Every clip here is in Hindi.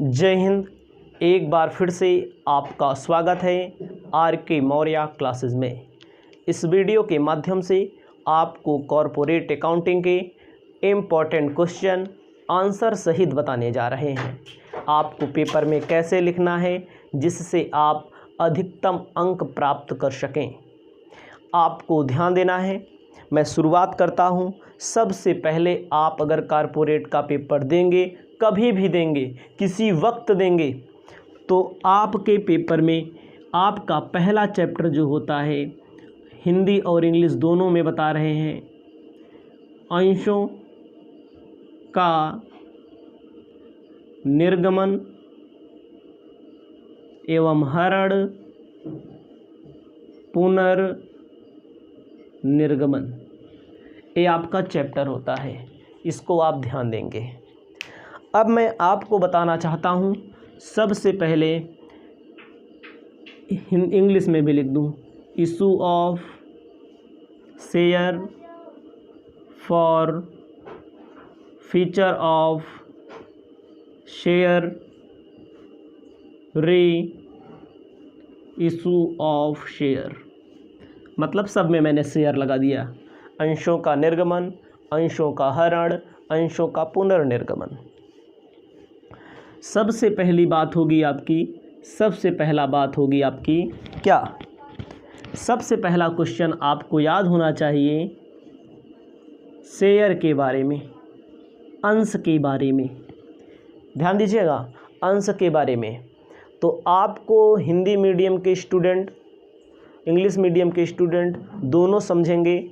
जय हिंद। एक बार फिर से आपका स्वागत है आर के मौर्य क्लासेस में। इस वीडियो के माध्यम से आपको कॉरपोरेट अकाउंटिंग के इम्पॉर्टेंट क्वेश्चन आंसर सहित बताने जा रहे हैं। आपको पेपर में कैसे लिखना है जिससे आप अधिकतम अंक प्राप्त कर सकें। आपको ध्यान देना है। मैं शुरुआत करता हूं। सबसे पहले आप अगर कॉरपोरेट का पेपर देंगे, कभी भी देंगे, किसी वक्त देंगे, तो आपके पेपर में आपका पहला चैप्टर जो होता है, हिंदी और इंग्लिश दोनों में बता रहे हैं, अंशों का निर्गमन एवं हरण पुनर्निर्गमन, ये आपका चैप्टर होता है। इसको आप ध्यान देंगे। अब मैं आपको बताना चाहता हूँ, सबसे पहले इंग्लिश में भी लिख दूँ, issue of share for feature of share री इशू ऑफ शेयर, मतलब सब में मैंने शेयर लगा दिया। अंशों का निर्गमन, अंशों का हरण, अंशों का पुनर्निर्गमन। सबसे पहली बात होगी आपकी क्या? सबसे पहला क्वेश्चन आपको याद होना चाहिए शेयर के बारे में, अंश के बारे में। ध्यान दीजिएगा, अंश के बारे में। तो आपको हिंदी मीडियम के स्टूडेंट, इंग्लिश मीडियम के स्टूडेंट दोनों समझेंगे।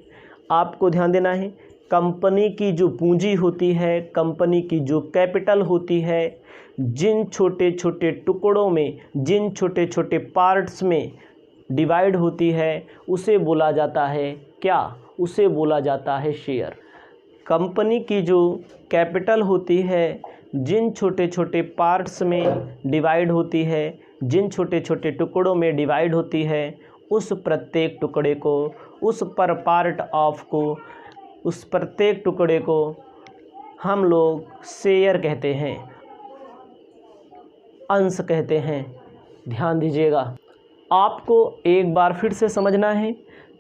आपको ध्यान देना है, कंपनी की जो पूंजी होती है, कंपनी की जो कैपिटल होती है, जिन छोटे छोटे टुकड़ों में, जिन छोटे छोटे पार्ट्स में डिवाइड होती है, उसे बोला जाता है क्या? उसे बोला जाता है शेयर। कंपनी की जो कैपिटल होती है, जिन छोटे छोटे पार्ट्स में डिवाइड होती है, जिन छोटे छोटे टुकड़ों में डिवाइड होती है, उस प्रत्येक टुकड़े को, उस पर पार्ट ऑफ को, उस प्रत्येक टुकड़े को हम लोग शेयर कहते हैं, अंश कहते हैं। ध्यान दीजिएगा। आपको एक बार फिर से समझना है,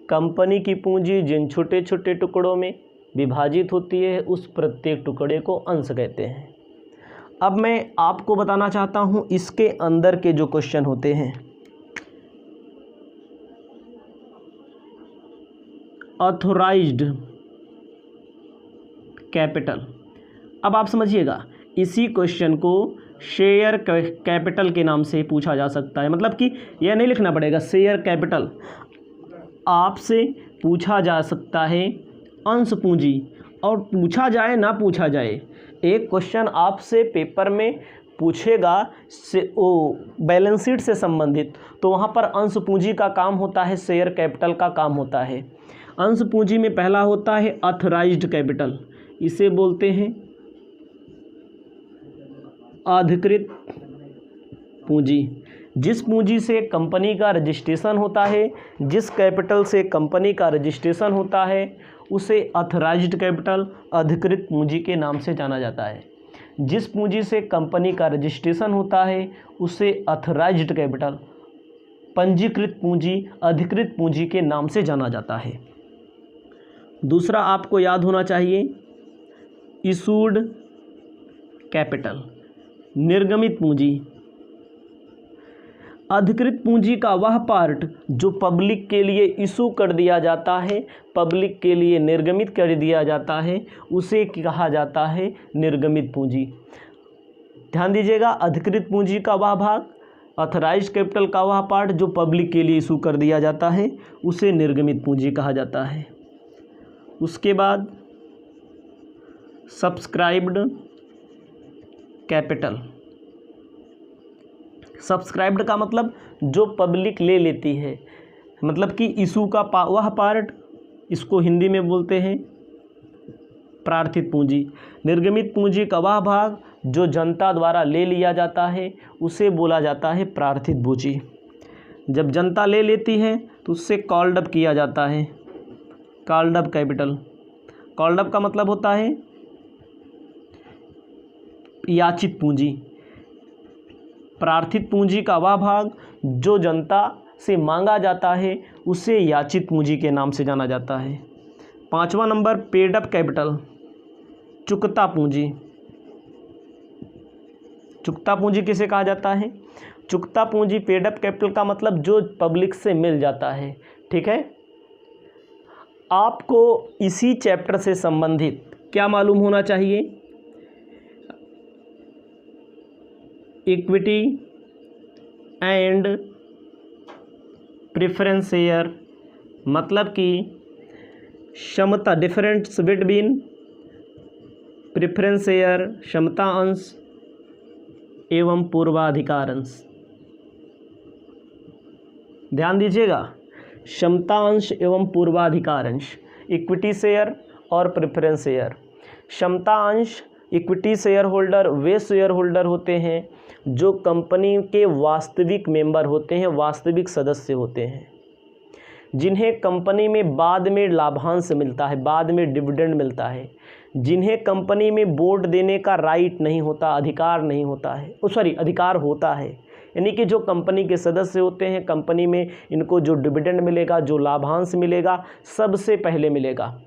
कंपनी की पूंजी जिन छोटे छोटे टुकड़ों में विभाजित होती है, उस प्रत्येक टुकड़े को अंश कहते हैं। अब मैं आपको बताना चाहता हूं इसके अंदर के जो क्वेश्चन होते हैं। Authorized capital. अब आप समझिएगा, इसी क्वेश्चन को शेयर कैपिटल के नाम से पूछा जा सकता है। मतलब कि यह नहीं लिखना पड़ेगा शेयर कैपिटल, आपसे पूछा जा सकता है अंश पूंजी। और पूछा जाए ना पूछा जाए, एक क्वेश्चन आपसे पेपर में पूछेगा बैलेंस शीट से संबंधित, तो वहाँ पर अंश पूंजी का काम होता है, शेयर कैपिटल का काम होता है। अंश पूंजी में पहला होता है ऑथराइज्ड कैपिटल, इसे बोलते हैं अधिकृत पूंजी। जिस पूंजी से कंपनी का रजिस्ट्रेशन होता है, जिस कैपिटल से कंपनी का रजिस्ट्रेशन होता है, उसे ऑथराइज्ड कैपिटल, अधिकृत पूंजी के नाम से जाना जाता है। जिस पूंजी से कंपनी का रजिस्ट्रेशन होता है, उसे ऑथराइज्ड कैपिटल, पंजीकृत पूंजी, अधिकृत पूंजी के नाम से जाना जाता है। दूसरा आपको याद होना चाहिए इशूड कैपिटल, निर्गमित पूंजी। अधिकृत पूंजी का वह पार्ट जो पब्लिक के लिए इशू कर दिया जाता है, पब्लिक के लिए निर्गमित कर दिया जाता है, उसे कहा जाता है निर्गमित पूंजी। ध्यान दीजिएगा, अधिकृत पूंजी का वह भाग, ऑथराइज्ड कैपिटल का वह पार्ट जो पब्लिक के लिए इशू कर दिया जाता है, उसे निर्गमित पूंजी कहा जाता है। उसके बाद सब्सक्राइब्ड कैपिटल। सब्सक्राइब्ड का मतलब जो पब्लिक ले लेती है, मतलब कि इशू का वह पार्ट, इसको हिंदी में बोलते हैं प्रार्थित पूंजी। निर्गमित पूंजी का वह भाग जो जनता द्वारा ले लिया जाता है, उसे बोला जाता है प्रार्थित पूंजी। जब जनता ले लेती है तो उससे कॉल्ड अप किया जाता है, called up capital. Called up का मतलब होता है याचित पूंजी। प्रार्थित पूंजी का वह भाग जो जनता से मांगा जाता है उसे याचित पूंजी के नाम से जाना जाता है। 5वां नंबर पेड अप कैपिटल, चुकता पूंजी। चुकता पूंजी किसे कहा जाता है? चुकता पूंजी पेड अप कैपिटल का मतलब जो पब्लिक से मिल जाता है। ठीक है, आपको इसी चैप्टर से संबंधित क्या मालूम होना चाहिए? इक्विटी एंड प्रेफरेंस शेयर, मतलब कि क्षमता, डिफरेंस बिटवीन प्रेफरेंस शेयर, क्षमता अंश एवं पूर्वाधिकार अंश। ध्यान दीजिएगा, क्षमता अंश एवं पूर्वाधिकार अंश, इक्विटी शेयर और प्रेफरेंस शेयर। क्षमता अंश, इक्विटी शेयर होल्डर वे शेयर होल्डर होते हैं जो कंपनी के वास्तविक मेंबर होते हैं, वास्तविक सदस्य होते हैं, जिन्हें कंपनी में बाद में लाभांश मिलता है, बाद में डिविडेंड मिलता है, जिन्हें कंपनी में वोट देने का राइट नहीं होता, अधिकार नहीं होता है, अधिकार होता है। यानी कि जो कंपनी के सदस्य होते हैं, कंपनी में इनको जो डिविडेंड मिलेगा, जो लाभांश मिलेगा, सबसे पहले मिलेगा।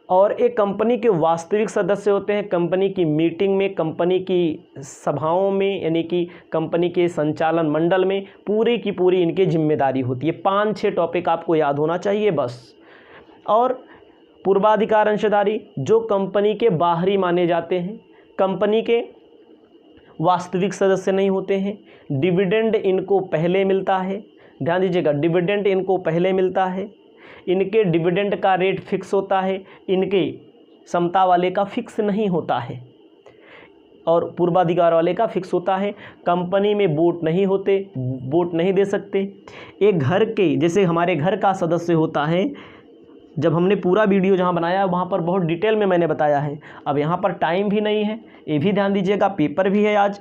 और एक कंपनी के वास्तविक सदस्य होते हैं, कंपनी की मीटिंग में, कंपनी की सभाओं में, यानी कि कंपनी के संचालन मंडल में पूरी की पूरी इनकी जिम्मेदारी होती है। 5-6 टॉपिक आपको याद होना चाहिए बस। और पूर्वाधिकार अंशधारी जो कंपनी के बाहरी माने जाते हैं, कंपनी के वास्तविक सदस्य नहीं होते हैं। डिविडेंड इनको पहले मिलता है, ध्यान दीजिएगा, डिविडेंड इनको पहले मिलता है। इनके डिविडेंड का रेट फिक्स होता है, इनके समता वाले का फिक्स नहीं होता है और पूर्वाधिकार वाले का फिक्स होता है। कंपनी में वोट नहीं होते, वोट नहीं दे सकते। एक घर के, जैसे हमारे घर का सदस्य होता है, जब हमने पूरा वीडियो जहाँ बनाया वहाँ पर बहुत डिटेल में मैंने बताया है। अब यहाँ पर टाइम भी नहीं है, ये भी ध्यान दीजिएगा, पेपर भी है आज।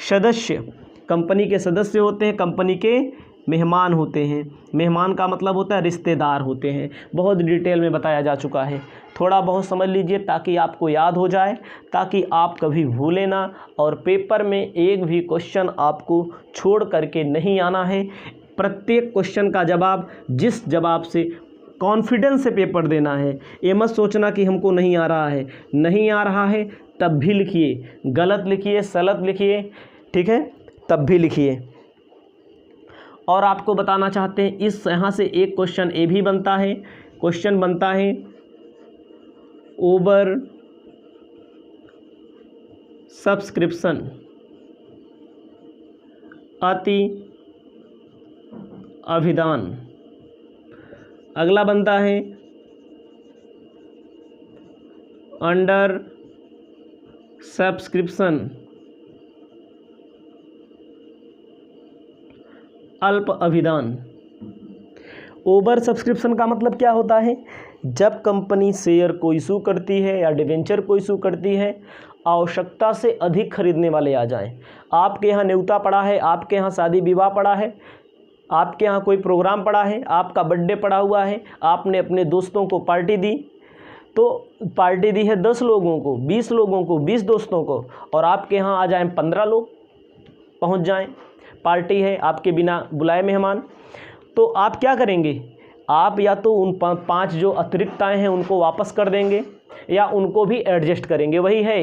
सदस्य कंपनी के सदस्य होते हैं, कंपनी के मेहमान होते हैं। मेहमान का मतलब होता है रिश्तेदार होते हैं, बहुत डिटेल में बताया जा चुका है। थोड़ा बहुत समझ लीजिए ताकि आपको याद हो जाए, ताकि आप कभी भूलें ना और पेपर में एक भी क्वेश्चन आपको छोड़ करके नहीं आना है। प्रत्येक क्वेश्चन का जवाब, जिस जवाब से कॉन्फिडेंस से पेपर देना है। ये मत सोचना कि हमको नहीं आ रहा है, नहीं आ रहा है तब भी लिखिए, गलत लिखिए, सलत लिखिए, ठीक है, तब भी लिखिए। और आपको बताना चाहते हैं, इस यहाँ से एक क्वेश्चन ये भी बनता है, क्वेश्चन बनता है ओवर सब्सक्रिप्शन, अति अभिदान। अगला बनता है अंडर सब्सक्रिप्शन, अल्प अभिदान। ओवर सब्सक्रिप्शन का मतलब क्या होता है? जब कंपनी शेयर को इशू करती है या डिवेंचर को इशू करती है, आवश्यकता से अधिक खरीदने वाले आ जाएं। आपके यहाँ न्योता पड़ा है, आपके यहाँ शादी विवाह पड़ा है, आपके यहाँ कोई प्रोग्राम पड़ा है, आपका बर्थडे पड़ा हुआ है, आपने अपने दोस्तों को पार्टी दी, तो पार्टी दी है 10 लोगों को, 20 लोगों को, 20 दोस्तों को, और आपके यहाँ आ जाएं 15 लोग पहुँच जाएं, पार्टी है, आपके बिना बुलाए मेहमान, तो आप क्या करेंगे? आप या तो उन 5 जो अतिरिक्त आए हैं उनको वापस कर देंगे या उनको भी एडजस्ट करेंगे। वही है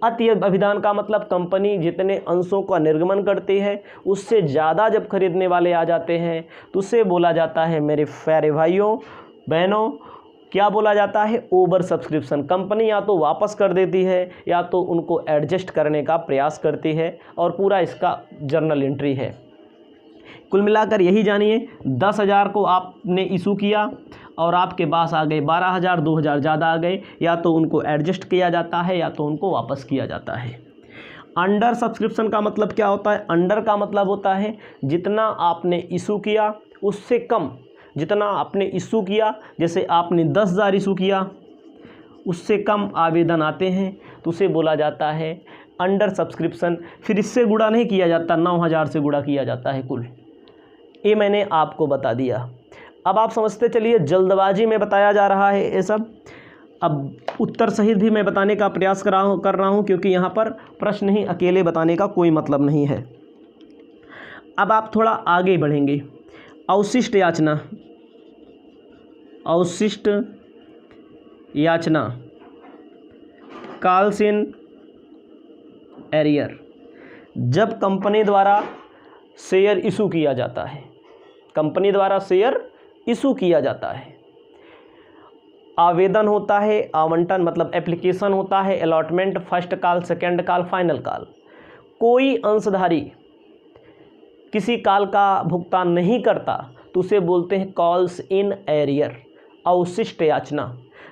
अति अभिदान का मतलब, कंपनी जितने अंशों का निर्गमन करती है उससे ज़्यादा जब खरीदने वाले आ जाते हैं तो उसे बोला जाता है, मेरे प्यारे भाइयों बहनों, क्या बोला जाता है? Over subscription. कंपनी या तो वापस कर देती है या तो उनको एडजस्ट करने का प्रयास करती है, और पूरा इसका जर्नल एंट्री है। कुल मिलाकर यही जानिए, 10,000 को आपने इशू किया और आपके पास आ गए 12,000, 2,000 ज़्यादा आ गए, या तो उनको एडजस्ट किया जाता है या तो उनको वापस किया जाता है। अंडर सब्सक्रिप्शन का मतलब क्या होता है? अंडर का मतलब होता है जितना आपने इशू किया उससे कम, जितना आपने इशू किया, जैसे आपने 10,000 इशू किया, उससे कम आवेदन आते हैं तो उसे बोला जाता है अंडर सब्सक्रिप्शन। फिर इससे गुणा नहीं किया जाता, 9,000 से गुणा किया जाता है कुल। ये मैंने आपको बता दिया। अब आप समझते चलिए, जल्दबाजी में बताया जा रहा है ये सब। अब उत्तर सहित भी मैं बताने का प्रयास कर रहा हूँ क्योंकि यहाँ पर प्रश्न ही अकेले बताने का कोई मतलब नहीं है। अब आप थोड़ा आगे बढ़ेंगे। अवशिष्ट याचना, अवशिष्ट याचना, कॉल्स इन एरियर, जब कंपनी द्वारा शेयर इशू किया जाता है, कंपनी द्वारा शेयर इशू किया जाता है, आवेदन होता है, आवंटन मतलब एप्लीकेशन होता है, allotment, first call, second call, final call, कोई अंशधारी किसी कॉल का भुगतान नहीं करता तो उसे बोलते हैं कॉल्स इन एरियर, अवशिष्ट याचना।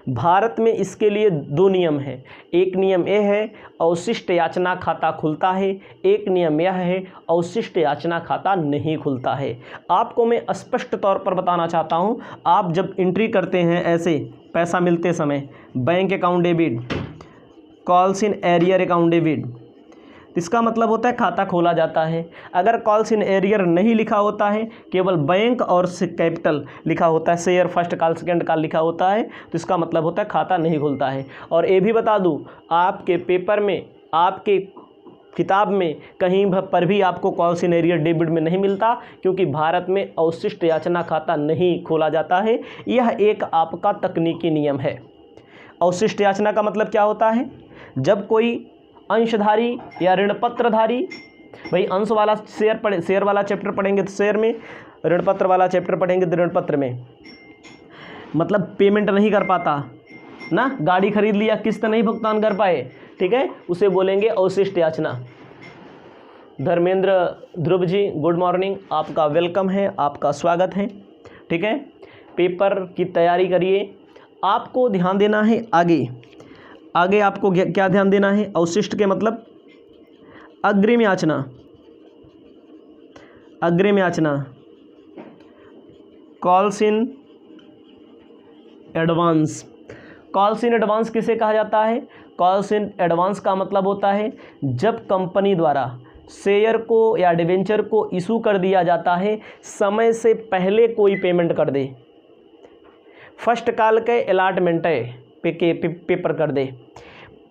भारत में इसके लिए 2 नियम हैं। एक नियम यह है अवशिष्ट याचना खाता खुलता है, एक नियम यह है अवशिष्ट याचना खाता नहीं खुलता है। आपको मैं स्पष्ट तौर पर बताना चाहता हूँ, आप जब एंट्री करते हैं ऐसे पैसा मिलते समय, bank account debit, calls in arrear account debit, इसका मतलब होता है खाता खोला जाता है। अगर कॉल्स इन एरियर नहीं लिखा होता है, केवल बैंक और कैपिटल लिखा होता है, share first call second call लिखा होता है, तो इसका मतलब होता है खाता नहीं खुलता है। और ये भी बता दूं, आपके पेपर में, आपके किताब में कहीं पर भी आपको कॉल्स इन एरियर डेबिट में नहीं मिलता, क्योंकि भारत में अवशिष्ट याचना खाता नहीं खोला जाता है। यह एक आपका तकनीकी नियम है। अवशिष्ट याचना का मतलब क्या होता है? जब कोई अंशधारी या ऋणपत्रधारी, भाई अंश वाला शेयर वाला चैप्टर पढ़ेंगे तो शेयर में, ऋणपत्र वाला चैप्टर पढ़ेंगे तो ऋणपत्र में, मतलब पेमेंट नहीं कर पाता ना, गाड़ी खरीद लिया किस्त नहीं भुगतान कर पाए, ठीक है, उसे बोलेंगे अवशिष्ट याचना। धर्मेंद्र ध्रुव जी गुड मॉर्निंग, आपका वेलकम है, आपका स्वागत है, ठीक है। पेपर की तैयारी करिए। आपको ध्यान देना है आगे आपको क्या ध्यान देना है? अवशिष्ट के मतलब अग्रिम याचना, अग्रिम याचना, calls in advance. Calls in advance किसे कहा जाता है? कॉल्स इन एडवांस का मतलब होता है जब कंपनी द्वारा शेयर को या डिवेंचर को इशू कर दिया जाता है, समय से पहले कोई पेमेंट कर दे, फर्स्ट कॉल के अलॉटमेंट पेपर कर दे,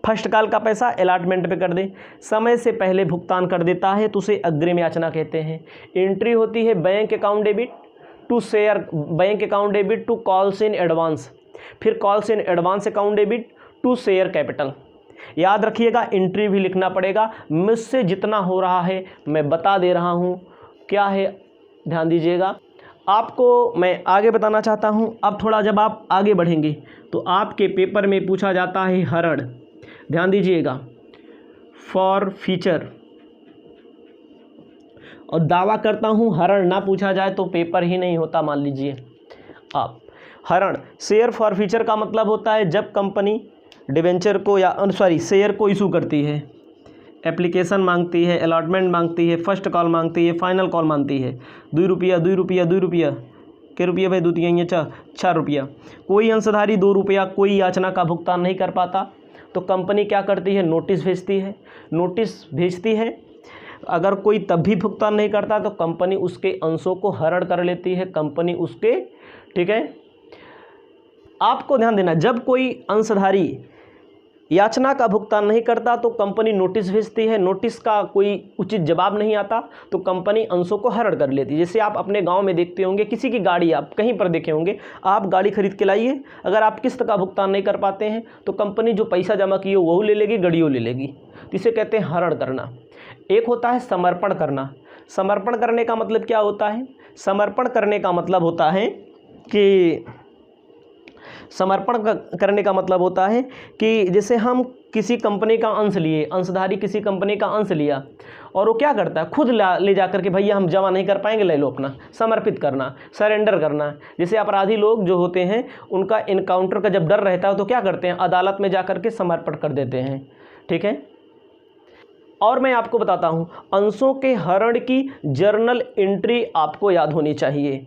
फर्स्ट कॉल का पैसा अलॉटमेंट पे कर दे, समय से पहले भुगतान कर देता है तो उसे अग्रिम याचना कहते हैं। एंट्री होती है bank account debit to share, bank account debit to calls in advance, फिर calls in advance account debit to share capital. याद रखिएगा, एंट्री भी लिखना पड़ेगा। मुझसे जितना हो रहा है मैं बता दे रहा हूँ, क्या है ध्यान दीजिएगा। आपको मैं आगे बताना चाहता हूँ। अब थोड़ा जब आप आगे बढ़ेंगे तो आपके पेपर में पूछा जाता है हरण, ध्यान दीजिएगा, फॉर फीचर, और दावा करता हूँ हरण ना पूछा जाए तो पेपर ही नहीं होता, मान लीजिए आप। हरण, शेयर फॉर फीचर का मतलब होता है जब कंपनी डिवेंचर को या शेयर को इशू करती है, एप्लीकेशन मांगती है, अलॉटमेंट मांगती है, फर्स्ट कॉल मांगती है, फाइनल कॉल मांगती है, 2 रुपया 2 रुपया 2 रुपया, क्या रुपया भाई, 2 तिहाई 4 रुपया, कोई अंशधारी 2 रुपया कोई याचना का भुगतान नहीं कर पाता तो कंपनी क्या करती है? नोटिस भेजती है। नोटिस भेजती है, अगर कोई तब भी भुगतान नहीं करता तो कंपनी उसके अंशों को हरण कर लेती है, कंपनी उसके, ठीक है। आपको ध्यान देना, जब कोई अंशधारी याचना का भुगतान नहीं करता तो कंपनी नोटिस भेजती है, नोटिस का कोई उचित जवाब नहीं आता तो कंपनी अंशों को हरण कर लेती है। जैसे आप अपने गांव में देखते होंगे, किसी की गाड़ी आप कहीं पर देखे होंगे, आप गाड़ी खरीद के लाइए, अगर आप किस्त का भुगतान नहीं कर पाते हैं तो कंपनी जो पैसा जमा किए वो ले लेगी, गाड़ियों ले लेगी, इसे कहते हैं हरण करना। एक होता है समर्पण करना। समर्पण करने का मतलब क्या होता है? समर्पण करने का मतलब होता है कि समर्पण करने का मतलब होता है कि जैसे हम किसी कंपनी का अंश लिए, अंशधारी किसी कंपनी का अंश लिया और वो क्या करता है? खुद ले जा करके भैया हम जमा नहीं कर पाएंगे, ले लो अपना, समर्पित करना, सरेंडर करना। जैसे अपराधी लोग जो होते हैं उनका इनकाउंटर का जब डर रहता है तो क्या करते हैं? अदालत में जा कर के समर्पण कर देते हैं, ठीक है। और मैं आपको बताता हूँ, अंशों के हरण की जर्नल एंट्री आपको याद होनी चाहिए।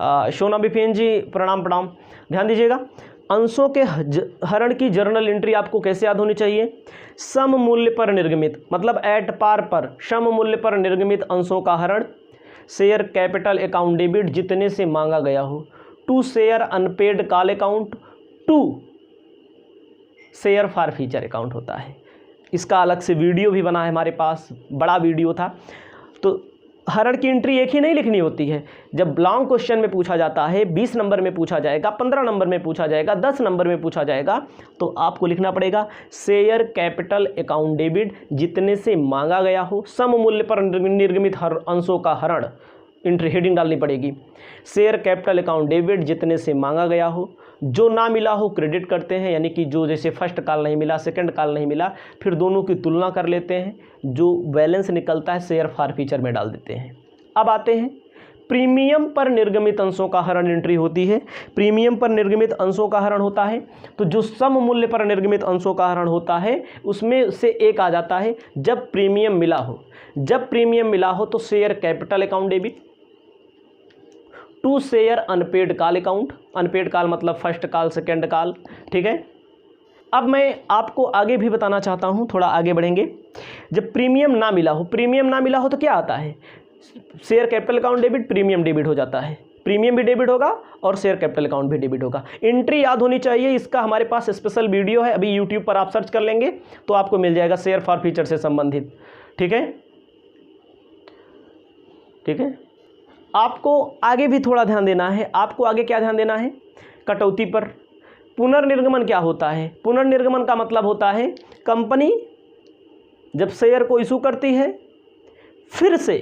सोना बिपिन जी प्रणाम प्रणाम, ध्यान दीजिएगा। अंशों के हरण की जर्नल एंट्री आपको कैसे याद होनी चाहिए? सम मूल्य पर निर्गमित, मतलब एट पार पर, सम मूल्य पर निर्गमित अंशों का हरण, शेयर कैपिटल अकाउंट डेबिट जितने से मांगा गया हो, to share unpaid call account, to share forfeiture account होता है। इसका अलग से वीडियो भी बना है हमारे पास, बड़ा वीडियो था। तो हरण की एंट्री एक ही नहीं लिखनी होती है। जब लॉन्ग क्वेश्चन में पूछा जाता है, 20 नंबर में पूछा जाएगा, 15 नंबर में पूछा जाएगा, 10 नंबर में पूछा जाएगा, तो आपको लिखना पड़ेगा शेयर कैपिटल अकाउंट डेबिट जितने से मांगा गया हो, सम मूल्य पर निर्गमित अंशों का हरण, एंट्री हेडिंग डालनी पड़ेगी। शेयर कैपिटल अकाउंट डेबिट जितने से मांगा गया हो, जो ना मिला हो क्रेडिट करते हैं, यानी कि जो जैसे फर्स्ट कॉल नहीं मिला, सेकंड कॉल नहीं मिला, फिर दोनों की तुलना कर लेते हैं, जो बैलेंस निकलता है शेयर फॉर फ्यूचर में डाल देते हैं। अब आते हैं प्रीमियम पर निर्गमित अंशों का हरण एंट्री होती है। प्रीमियम पर निर्गमित अंशों का हरण होता है तो जो सम मूल्य पर निर्गमित अंशों का हरण होता है उसमें से एक आ जाता है जब प्रीमियम मिला हो। जब प्रीमियम मिला हो तो share capital account debit to share unpaid call account. Unpaid call मतलब फर्स्ट कॉल, सेकेंड कॉल, ठीक है। अब मैं आपको आगे भी बताना चाहता हूँ, थोड़ा आगे बढ़ेंगे। जब प्रीमियम ना मिला हो, प्रीमियम ना मिला हो तो क्या आता है, share capital account debit, premium debit हो जाता है। प्रीमियम भी डेबिट होगा और शेयर कैपिटल अकाउंट भी डेबिट होगा। एंट्री याद होनी चाहिए, इसका हमारे पास स्पेशल वीडियो है, अभी यूट्यूब पर आप सर्च कर लेंगे तो आपको मिल जाएगा शेयर फॉर फ्यूचर से संबंधित, ठीक है। ठीक है, आपको आगे भी थोड़ा ध्यान देना है। आपको आगे क्या ध्यान देना है, कटौती पर। पुनर्निर्गमन क्या होता है, पुनर्निर्गमन का मतलब होता है कंपनी जब शेयर को इशू करती है फिर से,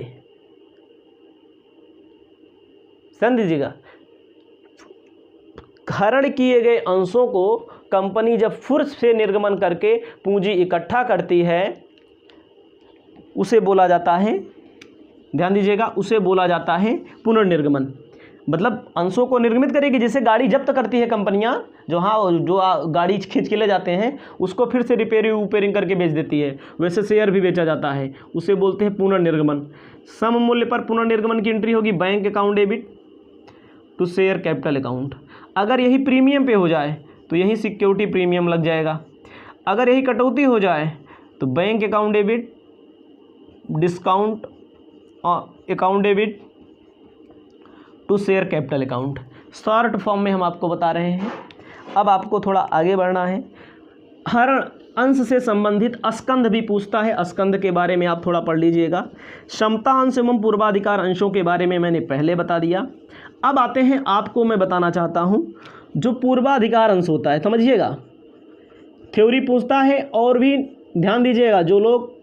समझ लीजिएगा, हरण किए गए अंशों को कंपनी जब फिर से निर्गमन करके पूंजी इकट्ठा करती है उसे बोला जाता है, ध्यान दीजिएगा, उसे बोला जाता है पुनर्निर्गमन। मतलब अंशों को निर्गमित करेगी, जैसे गाड़ी जब्त करती है कंपनियां, जो गाड़ी खींच के ले जाते हैं उसको फिर से रिपेयरिंग करके बेच देती है, वैसे शेयर भी बेचा जाता है, उसे बोलते हैं पुनर्निर्गमन। सम मूल्य पर पुनर्निर्गमन की एंट्री होगी bank account debit to share capital account. अगर यही प्रीमियम पे हो जाए तो यही सिक्योरिटी प्रीमियम लग जाएगा। अगर यही कटौती हो जाए तो bank account debit discount account debit to share capital account. Short form में हम आपको बता रहे हैं। अब आपको थोड़ा आगे बढ़ना है। हरण अंश से संबंधित स्कंध भी पूछता है, स्कंध के बारे में आप थोड़ा पढ़ लीजिएगा। क्षमता अंश एवं पूर्वाधिकार अंशों के बारे में मैंने पहले बता दिया। अब आते हैं, आपको मैं बताना चाहता हूं जो पूर्वाधिकार अंश होता है, समझिएगा, थ्योरी पूछता है। और भी ध्यान दीजिएगा, जो लोग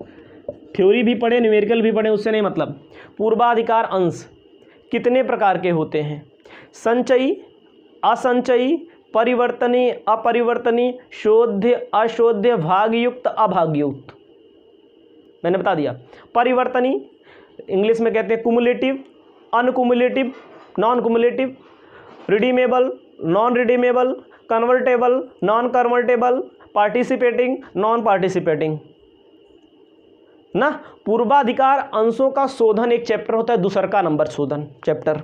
थ्योरी भी पढ़े न्यूमेरिकल भी पढ़े उससे नहीं मतलब। पूर्वाधिकार अंश कितने प्रकार के होते हैं, संचयी, असंचयी, परिवर्तनीय, अपरिवर्तनीय, शोध्य, अशोध्य, भागयुक्त, अभागयुक्त, मैंने बता दिया। परिवर्तनीय इंग्लिश में कहते हैं cumulative, uncumulative, non cumulative, redeemable, non redeemable, convertible, non convertible, participating, non participating ना। पूर्वाधिकार अंशों का शोधन एक चैप्टर होता है, दूसरका नंबर शोधन चैप्टर।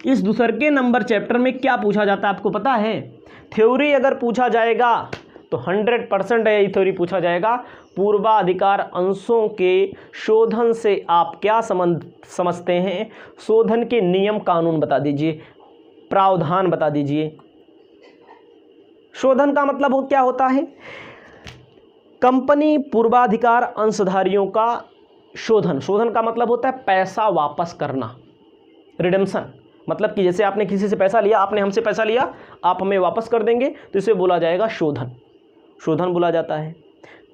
इस दूसरके नंबर चैप्टर में क्या पूछा जाता है आपको पता है? थ्योरी अगर पूछा जाएगा तो 100% यही थ्योरी पूछा जाएगा। पूर्वाधिकार अंशों के शोधन से आप क्या समझते हैं? शोधन के नियम कानून बता दीजिए, प्रावधान बता दीजिए। शोधन का मतलब क्या होता है? कंपनी पूर्वाधिकार अंशधारियों का शोधन, शोधन का मतलब होता है पैसा वापस करना, रिडेम्पशन। मतलब कि जैसे आपने किसी से पैसा लिया, आपने हमसे पैसा लिया, आप हमें वापस कर देंगे तो इसे बोला जाएगा शोधन, शोधन बोला जाता है।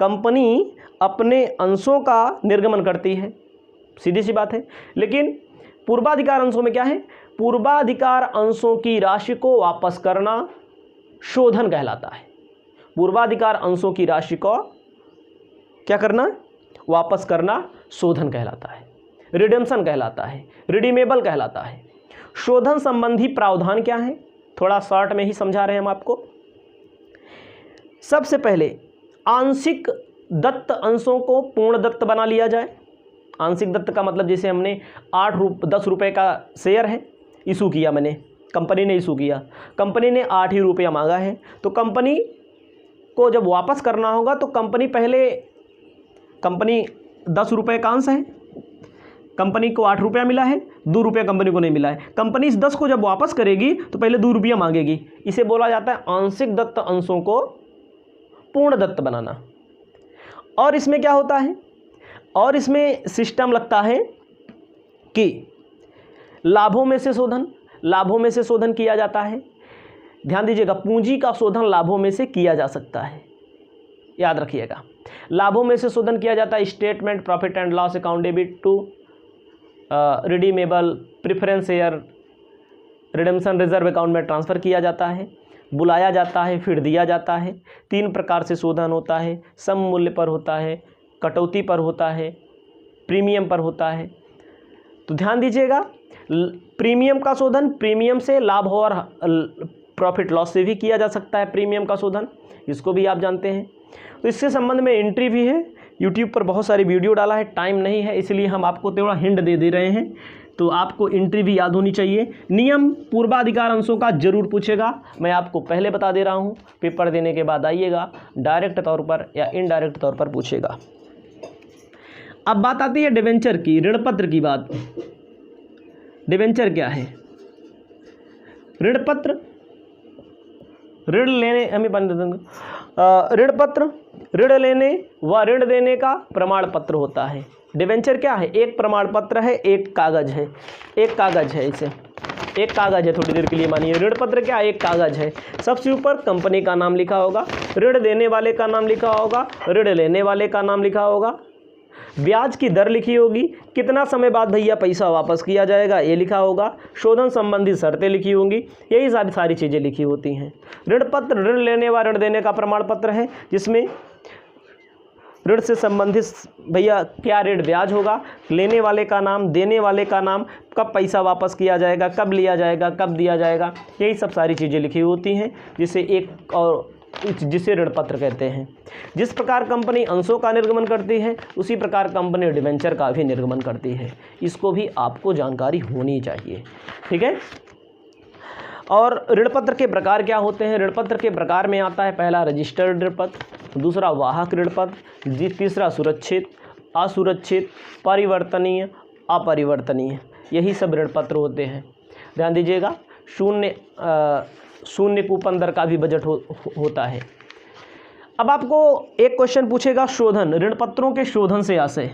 कंपनी अपने अंशों का निर्गमन करती है, सीधी सी बात है। लेकिन पूर्वाधिकार अंशों में क्या है? पूर्वाधिकार अंशों की राशि को वापस करना शोधन कहलाता है। पूर्वाधिकार अंशों की राशि को क्या करना? वापस करना शोधन कहलाता है, रिडेम्पशन कहलाता है, रिडीमेबल कहलाता है। शोधन संबंधी प्रावधान क्या है? थोड़ा शॉर्ट में ही समझा रहे हैं हम आपको। सबसे पहले आंशिक दत्त अंशों को पूर्ण दत्त बना लिया जाए। आंशिक दत्त का मतलब जैसे हमने 10 रुपये का शेयर है, इशू किया मैंने, कंपनी ने इशू किया, कंपनी ने 8 ही रुपया मांगा है, तो कंपनी को जब वापस करना होगा तो कंपनी 10 रुपये का अंश है, कंपनी को 8 रुपया मिला है, 2 रुपया कंपनी को नहीं मिला है। कंपनी इस 10 को जब वापस करेगी तो पहले 2 रुपया मांगेगी। इसे बोला जाता है आंशिक दत्त अंशों को पूर्ण दत्त बनाना। और इसमें क्या होता है? और इसमें सिस्टम लगता है कि लाभों में से शोधन किया जाता है। ध्यान दीजिएगा, पूंजी का शोधन लाभों में से किया जा सकता है, याद रखिएगा। लाभों में से शोधन किया जाता है, statement, profit and loss account, debit to redeemable preference share, redemption reserve account में ट्रांसफ़र किया जाता है, बुलाया जाता है, फिर दिया जाता है। 3 प्रकार से शोधन होता है, सम मूल्य पर होता है, कटौती पर होता है, प्रीमियम पर होता है। तो ध्यान दीजिएगा, प्रीमियम का शोधन प्रीमियम से लाभ और प्रॉफिट लॉस से भी किया जा सकता है, प्रीमियम का शोधन, इसको भी आप जानते हैं। तो इससे संबंध में एंट्री भी है, यूट्यूब पर बहुत सारी वीडियो डाला है, टाइम नहीं है इसलिए हम आपको थोड़ा हिंट दे रहे हैं। तो आपको एंट्री भी याद होनी चाहिए। नियम पूर्वाधिकार अंशों का जरूर पूछेगा, मैं आपको पहले बता दे रहा हूँ, पेपर देने के बाद आइएगा, डायरेक्ट तौर पर या इनडायरेक्ट तौर पर पूछेगा। अब बात आती है डिबेंचर की, ऋण पत्र की बात। डिबेंचर क्या है? ऋण पत्र, ऋण लेने, हमें ऋण पत्र ऋण लेने व ऋण देने का प्रमाण पत्र होता है। डिबेंचर क्या है? एक प्रमाण पत्र है, एक कागज है, इसे एक कागज है, थोड़ी देर के लिए मानिए। ऋण पत्र क्या? एक कागज है। सबसे ऊपर कंपनी का नाम लिखा होगा, ऋण देने वाले का नाम लिखा होगा, ऋण लेने वाले का नाम लिखा होगा, ब्याज की दर लिखी होगी, कितना समय बाद भैया पैसा वापस किया जाएगा ये लिखा होगा, शोधन संबंधी शर्तें लिखी होंगी, यही सारी चीज़ें लिखी होती हैं। ऋण पत्र ऋण लेने व ऋण देने का प्रमाण पत्र है, जिसमें ऋण से संबंधित भैया क्या रेट ब्याज होगा, लेने वाले का नाम, देने वाले का नाम, कब पैसा वापस किया जाएगा, कब लिया जाएगा, कब दिया जाएगा, यही सब सारी चीज़ें लिखी होती हैं, जिसे ऋण पत्र कहते हैं। जिस प्रकार कंपनी अंशों का निर्गमन करती है, उसी प्रकार कंपनी डिबेंचर का भी निर्गमन करती है। इसको भी आपको जानकारी होनी चाहिए, ठीक है। और ऋण पत्र के प्रकार क्या होते हैं? ऋण पत्र के प्रकार में आता है, पहला रजिस्टर्ड ऋण पत्र, दूसरा वाहक ऋण पत्र, तीसरा सुरक्षित, असुरक्षित, परिवर्तनीय, अपरिवर्तनीय, यही सब ऋण पत्र होते हैं। ध्यान दीजिएगा, शून्य कूपन दर का भी बजट होता है। अब आपको एक क्वेश्चन पूछेगा, शोधन, ऋण पत्रों के शोधन से आशय,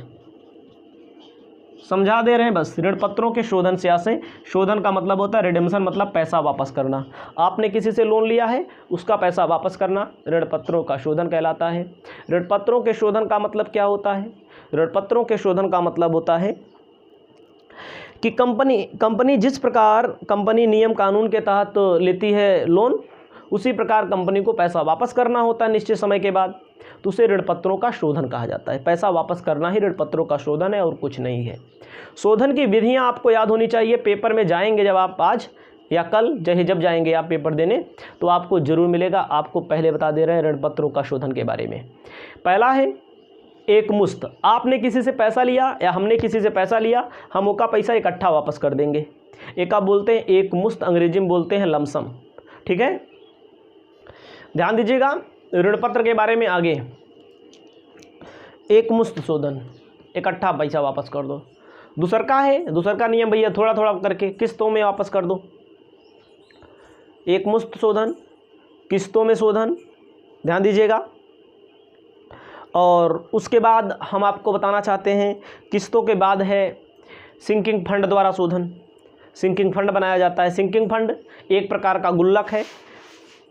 समझा दे रहे हैं बस, ऋण पत्रों के शोधन से आशय। शोधन का मतलब होता है रिडेम्पशन, मतलब पैसा वापस करना। आपने किसी से लोन लिया है, उसका पैसा वापस करना ऋण पत्रों का शोधन कहलाता है। ऋण पत्रों के शोधन का मतलब क्या होता है? ऋण पत्रों के शोधन का मतलब होता है कि कंपनी जिस प्रकार कंपनी नियम कानून के तहत लेती है लोन, उसी प्रकार कंपनी को पैसा वापस करना होता है निश्चित समय के बाद, तो उसे ऋण पत्रों का शोधन कहा जाता है। पैसा वापस करना ही ऋण पत्रों का शोधन है और कुछ नहीं है। शोधन की विधियां आपको याद होनी चाहिए। पेपर में जाएंगे जब आप आज या कल, चाहे जब जाएंगे आप पेपर देने, तो आपको जरूर मिलेगा। आपको पहले बता दे रहे हैं ऋण पत्रों का शोधन के बारे में। पहला है एक मुश्त, आपने किसी से पैसा लिया या हमने किसी से पैसा लिया, हम उसका पैसा इकट्ठा वापस कर देंगे। एक आप बोलते हैं एक मुश्त, अंग्रेजी में बोलते हैं लमसम, ठीक है। ध्यान दीजिएगा ऋण पत्र के बारे में आगे, एक मुश्त शोधन, इकट्ठा पैसा वापस कर दो। दूसरा है, दूसरा का नियम भैया थोड़ा थोड़ा करके किस्तों में वापस कर दो। एक मुश्त शोधन, किस्तों में शोधन, ध्यान दीजिएगा। और उसके बाद हम आपको बताना चाहते हैं, किस्तों के बाद है सिंकिंग फंड द्वारा शोधन। सिंकिंग फंड बनाया जाता है। सिंकिंग फंड एक प्रकार का गुल्लक है।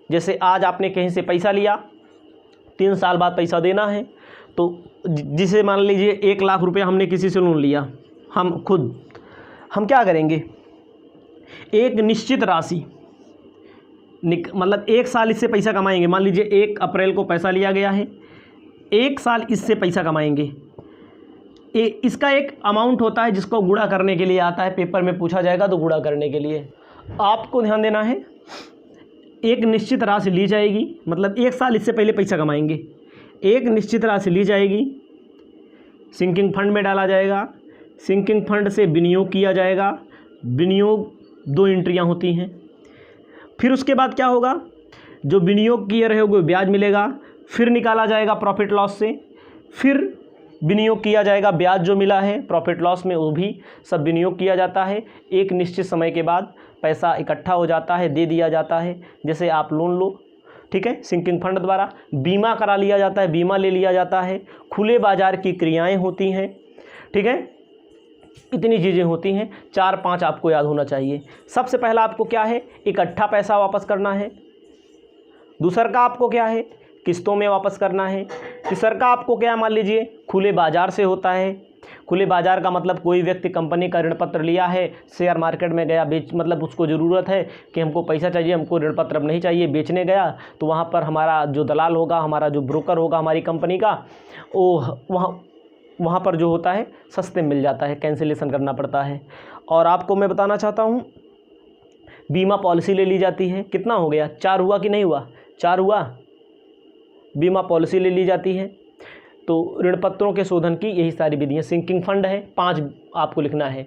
जैसे आज आपने कहीं से पैसा लिया, 3 साल बाद पैसा देना है, तो जिसे मान लीजिए 1 लाख रुपया हमने किसी से लोन लिया, हम क्या करेंगे, एक निश्चित राशि मतलब 1 साल इससे पैसा कमाएंगे। मान लीजिए 1 अप्रैल को पैसा लिया गया है, 1 साल इससे पैसा कमाएंगे। इसका एक अमाउंट होता है जिसको गुणा करने के लिए आता है, पेपर में पूछा जाएगा तो गुणा करने के लिए आपको ध्यान देना है। एक निश्चित राशि ली जाएगी, मतलब 1 साल इससे पहले पैसा कमाएंगे, एक निश्चित राशि ली जाएगी, सिंकिंग फंड में डाला जाएगा, सिंकिंग फंड से विनियोग किया जाएगा। विनियोग 2 एंट्रियाँ होती हैं। फिर उसके बाद क्या होगा, जो विनियोग किए रहे होगे ब्याज मिलेगा, फिर निकाला जाएगा प्रॉफिट लॉस से, फिर विनियोग किया जाएगा, ब्याज जो मिला है प्रॉफिट लॉस में वो भी सब विनियोग किया जाता है। एक निश्चित समय के बाद पैसा इकट्ठा हो जाता है, दे दिया जाता है। जैसे आप लोन लो, ठीक है, सिंकिंग फंड द्वारा बीमा करा लिया जाता है, बीमा ले लिया जाता है। खुले बाजार की क्रियाएं होती हैं, ठीक है। इतनी चीज़ें होती हैं, 4-5 आपको याद होना चाहिए। सबसे पहला आपको क्या है, इकट्ठा पैसा वापस करना है। दूसरा का आपको क्या है, किस्तों में वापस करना है। तीसरा का आपको क्या, मान लीजिए खुले बाज़ार से होता है। खुले बाज़ार का मतलब कोई व्यक्ति कंपनी का ऋण पत्र लिया है, शेयर मार्केट में गया बेच, मतलब उसको ज़रूरत है कि हमको पैसा चाहिए, हमको ऋण पत्र अब नहीं चाहिए, बेचने गया तो वहाँ पर हमारा जो दलाल होगा, हमारा जो ब्रोकर होगा हमारी कंपनी का, वो वहाँ पर जो होता है सस्ते मिल जाता है, कैंसिलेशन करना पड़ता है। और आपको मैं बताना चाहता हूँ, बीमा पॉलिसी ले ली जाती है। कितना हो गया, 4 हुआ कि नहीं हुआ, 4 हुआ। बीमा पॉलिसी ले ली जाती है। तो ऋण पत्रों के शोधन की यही सारी विधियाँ। सिंकिंग फंड है, 5 आपको लिखना है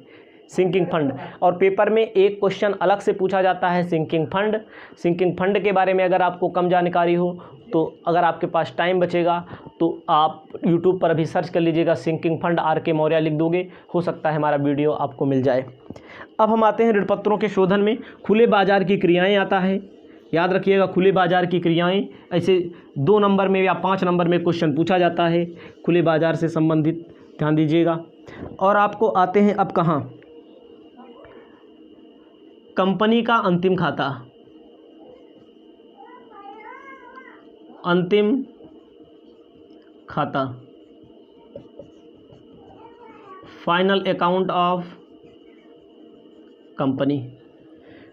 सिंकिंग फंड। और पेपर में एक क्वेश्चन अलग से पूछा जाता है सिंकिंग फंड। सिंकिंग फंड के बारे में अगर आपको कम जानकारी हो तो अगर आपके पास टाइम बचेगा तो आप यूट्यूब पर अभी सर्च कर लीजिएगा सिंकिंग फंड, RK मौर्य लिख दोगे, हो सकता है हमारा वीडियो आपको मिल जाए। अब हम आते हैं ऋण पत्रों के शोधन में। खुले बाजार की क्रियाएँ आता है, याद रखिएगा खुले बाजार की क्रियाएं। ऐसे 2 नंबर में या 5 नंबर में क्वेश्चन पूछा जाता है खुले बाजार से संबंधित, ध्यान दीजिएगा। और आपको आते हैं अब कहाँ, कंपनी का अंतिम खाता, अंतिम खाता, final account of company.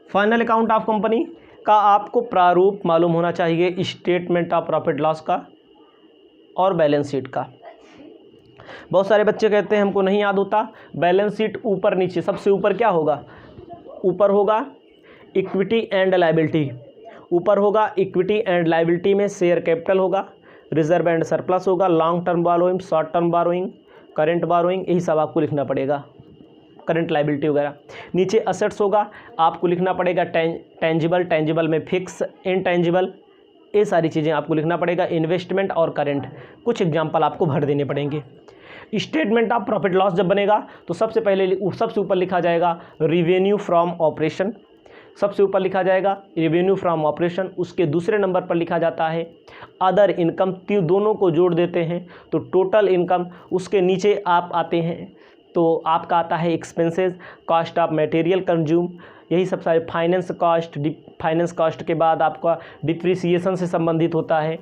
Final account of company का आपको प्रारूप मालूम होना चाहिए, स्टेटमेंट ऑफ प्रॉफिट लॉस का और बैलेंस शीट का। बहुत सारे बच्चे कहते हैं हमको नहीं याद होता। बैलेंस शीट ऊपर नीचे, सबसे ऊपर क्या होगा, ऊपर होगा इक्विटी एंड लायबिलिटी, ऊपर होगा इक्विटी एंड लायबिलिटी में शेयर कैपिटल होगा, रिजर्व एंड सरप्लस होगा, long term burrowing, short term burrowing, current burrowing, यही सब आपको लिखना पड़ेगा, करंट लायबिलिटी वगैरह। नीचे असेट्स होगा, आपको लिखना पड़ेगा टेंजिबल, टेंजिबल में फिक्स, इनटेंजिबल, ये सारी चीज़ें आपको लिखना पड़ेगा, इन्वेस्टमेंट और करंट। कुछ एग्जांपल आपको भर देने पड़ेंगे। स्टेटमेंट ऑफ प्रॉफिट लॉस जब बनेगा तो सबसे पहले सबसे ऊपर लिखा जाएगा रिवेन्यू फ्रॉम ऑपरेशन, सबसे ऊपर लिखा जाएगा रेवेन्यू फ्रॉम ऑपरेशन। उसके दूसरे नंबर पर लिखा जाता है अदर इनकम, दोनों को जोड़ देते हैं तो टोटल इनकम। उसके नीचे आप आते हैं तो आपका आता है expenses, cost of material consume, यही सब सारे, फाइनेंस कॉस्ट, फाइनेंस कॉस्ट के बाद आपका डिप्रिसिएशन से संबंधित होता है,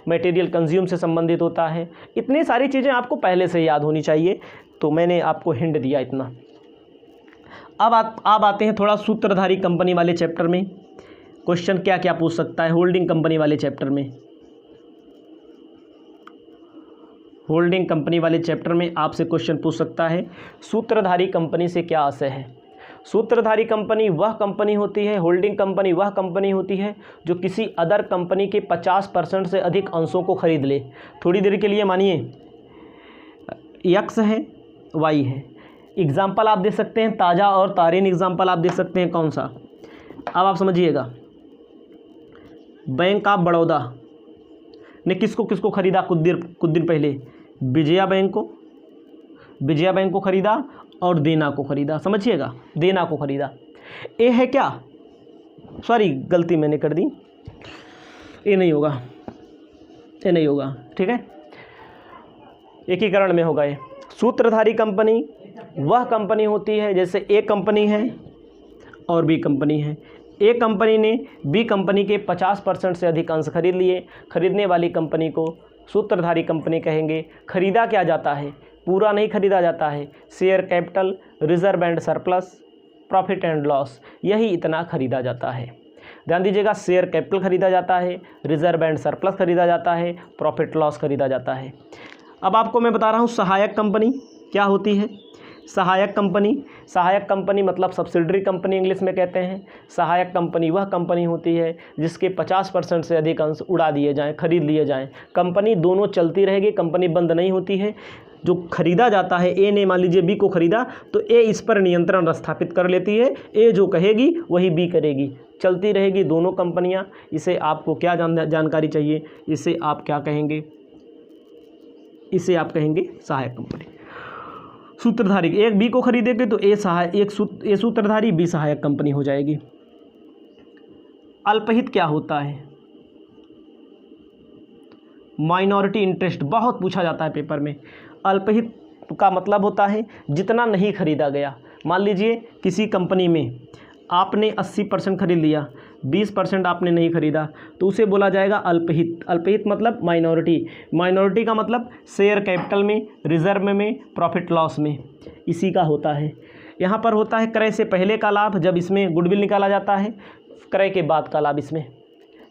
मटेरियल कंज्यूम से संबंधित होता है। इतनी सारी चीज़ें आपको पहले से याद होनी चाहिए, तो मैंने आपको हिंट दिया इतना। अब आते हैं थोड़ा सूत्रधारी कंपनी वाले चैप्टर में। क्वेश्चन क्या क्या पूछ सकता है होल्डिंग कंपनी वाले चैप्टर में। होल्डिंग कंपनी वाले चैप्टर में आपसे क्वेश्चन पूछ सकता है सूत्रधारी कंपनी से क्या आशय है। सूत्रधारी कंपनी वह कंपनी होती है, होल्डिंग कंपनी वह कंपनी होती है जो किसी अदर कंपनी के 50% से अधिक अंशों को खरीद ले। थोड़ी देर के लिए मानिए एक्स है, वाई है। एग्जाम्पल आप दे सकते हैं ताज़ा और तारीन, एग्जाम्पल आप दे सकते हैं कौन सा। अब आप समझिएगा, बैंक ऑफ बड़ौदा ने किसको किसको खरीदा कुछ दिन पहले, विजया बैंक को खरीदा और देना को खरीदा। समझिएगा, देना को खरीदा। ए है क्या, सॉरी गलती मैंने कर दी, ये नहीं होगा, ये नहीं होगा, ठीक है, एकीकरण में होगा ये। सूत्रधारी कंपनी वह कंपनी होती है, जैसे ए कंपनी है और बी कंपनी है। ए कंपनी ने बी कंपनी के 50% से अधिक अंश खरीद लिए, खरीदने वाली कंपनी को सूत्रधारी कंपनी कहेंगे। खरीदा क्या जाता है, पूरा नहीं खरीदा जाता है, share capital, reserve and surplus, profit and loss, यही इतना खरीदा जाता है। ध्यान दीजिएगा, शेयर कैपिटल खरीदा जाता है, रिजर्व एंड सरप्लस खरीदा जाता है, प्रॉफिट लॉस खरीदा जाता है। अब आपको मैं बता रहा हूँ सहायक कंपनी क्या होती है। सहायक कंपनी मतलब सब्सिडरी कंपनी इंग्लिश में कहते हैं। सहायक कंपनी वह कंपनी होती है जिसके 50% से अधिक अंश उड़ा दिए जाएं, खरीद लिए जाएं। कंपनी दोनों चलती रहेगी, कंपनी बंद नहीं होती है। जो खरीदा जाता है, ए ने मान लीजिए बी को खरीदा तो ए इस पर नियंत्रण स्थापित कर लेती है, ए जो कहेगी वही बी करेगी, चलती रहेगी दोनों कंपनियां। इसे आपको क्या जानकारी चाहिए, इसे आप क्या कहेंगे, इसे आप कहेंगे सहायक कंपनी। सूत्रधारी, एक बी को खरीदेंगे तो ए सूत्रधारी, बी सहायक कंपनी हो जाएगी। अल्पहित क्या होता है, माइनॉरिटी इंटरेस्ट बहुत पूछा जाता है पेपर में। अल्पहित का मतलब होता है जितना नहीं खरीदा गया। मान लीजिए किसी कंपनी में आपने 80% खरीद लिया, 20% आपने नहीं खरीदा, तो उसे बोला जाएगा अल्पहित। अल्पहित मतलब माइनॉरिटी। माइनॉरिटी का मतलब शेयर कैपिटल में, रिजर्व में, प्रॉफिट लॉस में, इसी का होता है। यहाँ पर होता है क्रय से पहले का लाभ, जब इसमें गुडविल निकाला जाता है, क्रय के बाद का लाभ इसमें।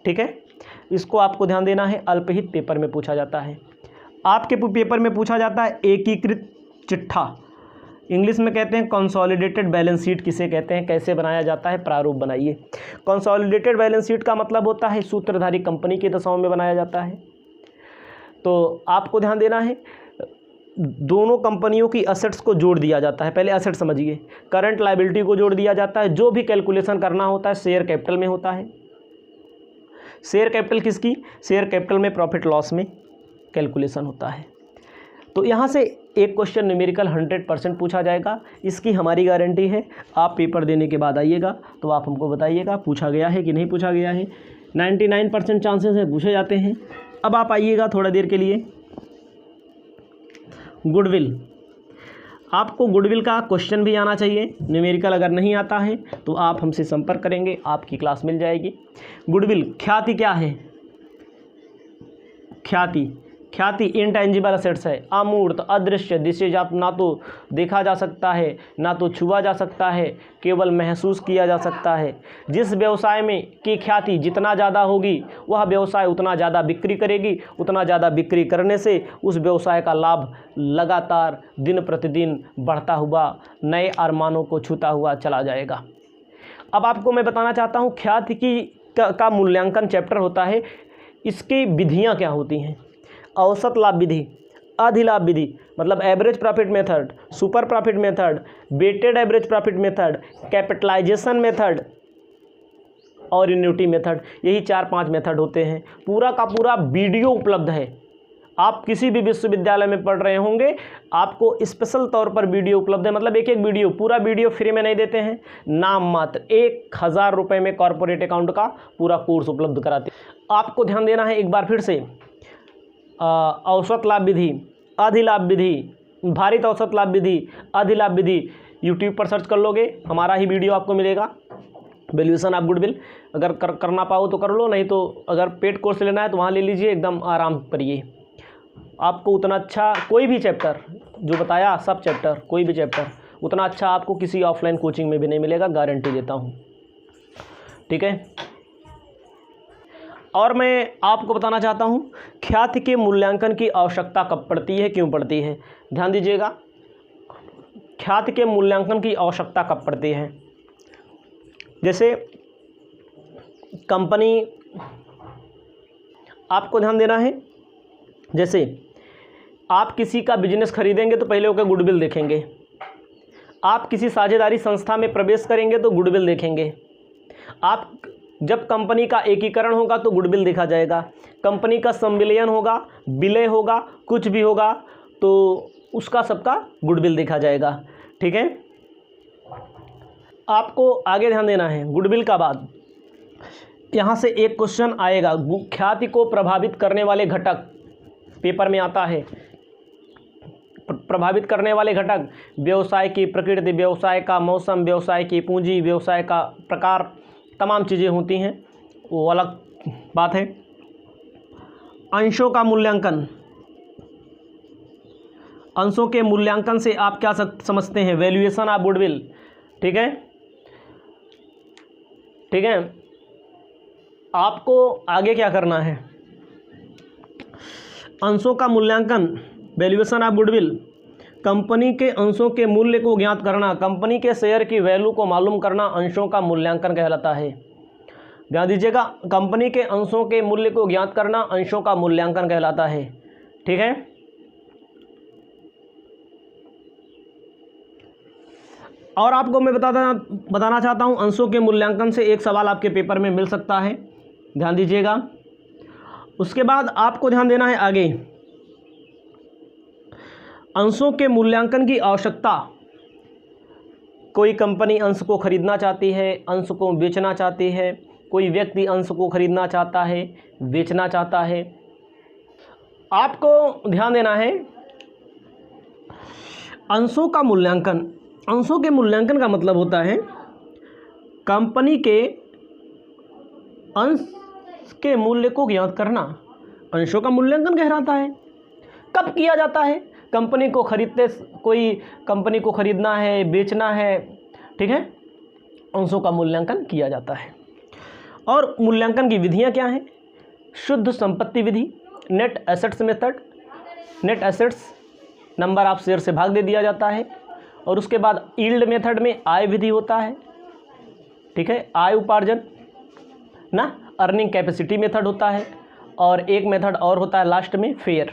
ठीक है, इसको आपको ध्यान देना है, अल्पहित पेपर में पूछा जाता है। आपके पेपर में पूछा जाता है एकीकृत चिट्ठा, इंग्लिश में कहते हैं कंसोलिडेटेड बैलेंस शीट किसे कहते हैं, कैसे बनाया जाता है, प्रारूप बनाइए। कंसोलिडेटेड बैलेंस शीट का मतलब होता है सूत्रधारी कंपनी की दशाओं में बनाया जाता है। तो आपको ध्यान देना है, दोनों कंपनियों की असेट्स को जोड़ दिया जाता है। पहले असेट समझिए, करंट लायबिलिटी को जोड़ दिया जाता है। जो भी कैलकुलेशन करना होता है शेयर कैपिटल में होता है। शेयर कैपिटल किसकी, शेयर कैपिटल में प्रॉफिट लॉस में कैलकुलेशन होता है। तो यहाँ से एक क्वेश्चन न्यूमेरिकल 100% पूछा जाएगा, इसकी हमारी गारंटी है। आप पेपर देने के बाद आइएगा तो आप हमको बताइएगा पूछा गया है कि नहीं पूछा गया है। 99% चांसेस है पूछे जाते हैं। अब आप आइएगा थोड़ा देर के लिए, गुडविल। आपको गुडविल का क्वेश्चन भी आना चाहिए, न्यूमेरिकल अगर नहीं आता है तो आप हमसे संपर्क करेंगे, आपकी क्लास मिल जाएगी। गुडविल ख्याति क्या है, ख्याति, ख्याति इंटेंजिबल असेट्स है, अमूर्त, अदृश्य, जिसे ना तो देखा जा सकता है ना तो छुआ जा सकता है, केवल महसूस किया जा सकता है। जिस व्यवसाय में की ख्याति जितना ज़्यादा होगी वह व्यवसाय उतना ज़्यादा बिक्री करेगी, उतना ज़्यादा बिक्री करने से उस व्यवसाय का लाभ लगातार दिन प्रतिदिन बढ़ता हुआ नए अरमानों को छूता हुआ चला जाएगा। अब आपको मैं बताना चाहता हूँ ख्याति का मूल्यांकन चैप्टर होता है, इसकी विधियाँ क्या होती हैं। औसत लाभ विधि, अधिलाभ विधि मतलब average profit method, super profit method, weighted average profit method, capitalization method और एन्युटी मेथड, यही 4-5 मेथड होते हैं। पूरा का पूरा वीडियो उपलब्ध है। आप किसी भी विश्वविद्यालय में पढ़ रहे होंगे, आपको स्पेशल तौर पर वीडियो उपलब्ध है। मतलब एक एक वीडियो, पूरा वीडियो फ्री में नहीं देते हैं, नाम मात्र 1000 रुपये में कॉर्पोरेट अकाउंट का पूरा कोर्स उपलब्ध कराते हैं। आपको ध्यान देना है एक बार फिर से, औसत लाभ विधि, अधिलाभ विधि, भारित औसत लाभ विधि, अधिलाभ विधि, यूट्यूब पर सर्च कर लोगे, हमारा ही वीडियो आपको मिलेगा, वैल्यूएशन ऑफ गुडविल। अगर करना पाओ तो कर लो, नहीं तो अगर पेड कोर्स लेना है तो वहाँ ले लीजिए, एकदम आराम करिए। आपको उतना अच्छा कोई भी चैप्टर जो बताया, सब चैप्टर, कोई भी चैप्टर उतना अच्छा आपको किसी ऑफलाइन कोचिंग में भी नहीं मिलेगा, गारंटी देता हूँ। ठीक है, और मैं आपको बताना चाहता हूँ ख्याति के मूल्यांकन की आवश्यकता कब पड़ती है, क्यों पड़ती है। ध्यान दीजिएगा, ख्याति के मूल्यांकन की आवश्यकता कब पड़ती है। जैसे कंपनी, आपको ध्यान देना है, जैसे आप किसी का बिजनेस खरीदेंगे तो पहले उसका गुडविल देखेंगे। आप किसी साझेदारी संस्था में प्रवेश करेंगे तो गुडविल देखेंगे। आप जब कंपनी का एकीकरण होगा तो गुडविल देखा जाएगा। कंपनी का संविलियन होगा, विलय होगा, कुछ भी होगा तो उसका सबका गुडविल देखा जाएगा। ठीक है, आपको आगे ध्यान देना है। गुडविल का बाद यहाँ से एक क्वेश्चन आएगा, ख्याति को प्रभावित करने वाले घटक, पेपर में आता है। प्रभावित करने वाले घटक व्यवसाय की प्रकृति, व्यवसाय का मौसम, व्यवसाय की पूंजी, व्यवसाय का प्रकार, तमाम चीज़ें होती हैं, वो अलग बात है। अंशों का मूल्यांकन, अंशों के मूल्यांकन से आप क्या समझते हैं, वैल्यूएशन ऑफ गुडविल। ठीक है, ठीक है, आपको आगे क्या करना है, अंशों का मूल्यांकन, वैल्यूएशन ऑफ गुडविल, कंपनी के अंशों के मूल्य को ज्ञात करना, कंपनी के शेयर की वैल्यू को मालूम करना अंशों का मूल्यांकन कहलाता है। ध्यान दीजिएगा, कंपनी के अंशों के मूल्य को ज्ञात करना अंशों का मूल्यांकन कहलाता है। ठीक है, और आपको मैं बताना चाहता हूं, अंशों के मूल्यांकन से एक सवाल आपके पेपर में मिल सकता है, ध्यान दीजिएगा। उसके बाद आपको ध्यान देना है आगे, अंशों के मूल्यांकन की आवश्यकता। कोई कंपनी अंश को खरीदना चाहती है, अंश को बेचना चाहती है, कोई व्यक्ति अंश को खरीदना चाहता है, बेचना चाहता है। आपको ध्यान देना है, अंशों का मूल्यांकन, अंशों के मूल्यांकन का मतलब होता है कंपनी के अंश के मूल्य को ज्ञात करना। अंशों का मूल्यांकन कहलाता है। कब किया जाता है? कंपनी को खरीदते, कोई कंपनी को खरीदना है, बेचना है, ठीक है, अंशों का मूल्यांकन किया जाता है। और मूल्यांकन की विधियां क्या हैं? शुद्ध संपत्ति विधि, net assets method, net assets number of share से भाग दे दिया जाता है। और उसके बाद यील्ड मेथड में आय विधि होता है, ठीक है, आय उपार्जन ना, अर्निंग कैपेसिटी मेथड होता है। और एक मेथड और होता है लास्ट में, फेयर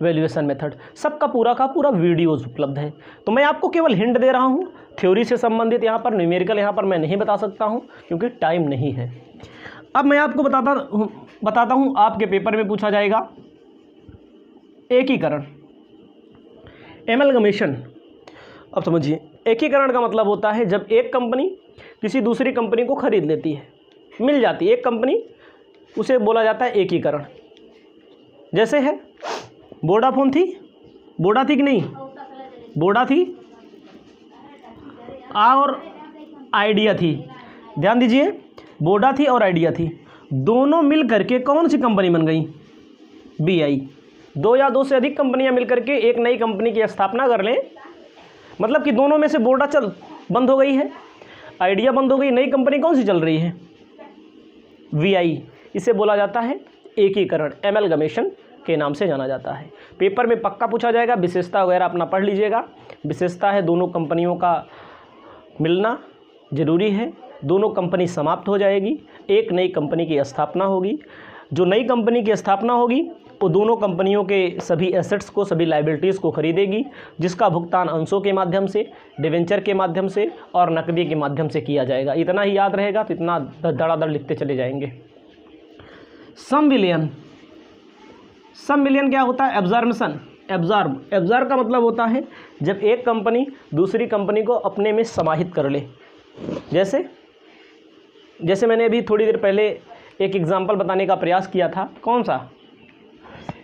वैल्यूएशन मेथड। सबका पूरा का पूरा वीडियोज़ उपलब्ध है। तो मैं आपको केवल हिंट दे रहा हूँ, थ्योरी से संबंधित यहाँ पर न्यूमेरिकल यहाँ पर मैं नहीं बता सकता हूँ क्योंकि टाइम नहीं है। अब मैं आपको बताता हूँ आपके पेपर में पूछा जाएगा एकीकरण, एमलगमेशन। अब समझिए, एकीकरण का मतलब होता है जब एक कंपनी किसी दूसरी कंपनी को खरीद लेती है, मिल जाती है एक कंपनी, उसे बोला जाता है एकीकरण। जैसे है वोडाफोन थी, वोडा थी कि नहीं, वोडा थी और आइडिया थी। ध्यान दीजिए, वोडा थी और आइडिया थी, दोनों मिल करके कौन सी कंपनी बन गई? बीआई। दो या दो से अधिक कंपनियां मिलकर के एक नई कंपनी की स्थापना कर लें, मतलब कि दोनों में से वोडा बंद हो गई है, आइडिया बंद हो गई, नई कंपनी कौन सी चल रही है? वीआई। इसे बोला जाता है एकीकरण, एमलगमेशन के नाम से जाना जाता है। पेपर में पक्का पूछा जाएगा, विशेषता वगैरह अपना पढ़ लीजिएगा। विशेषता है दोनों कंपनियों का मिलना जरूरी है, दोनों कंपनी समाप्त हो जाएगी, एक नई कंपनी की स्थापना होगी। जो नई कंपनी की स्थापना होगी वो दोनों कंपनियों के सभी एसेट्स को, सभी लायबिलिटीज़ को खरीदेगी, जिसका भुगतान अंशों के माध्यम से, डिवेंचर के माध्यम से और नकदी के माध्यम से किया जाएगा। इतना ही याद रहेगा तो इतना धड़ाधड़ लिखते चले जाएंगे। संविलियन, संविलियन क्या होता है? एब्जॉर्प्शन, एब्जॉर्ब का मतलब होता है जब एक कंपनी दूसरी कंपनी को अपने में समाहित कर ले। जैसे मैंने अभी थोड़ी देर पहले एक एग्जांपल बताने का प्रयास किया था। कौन सा?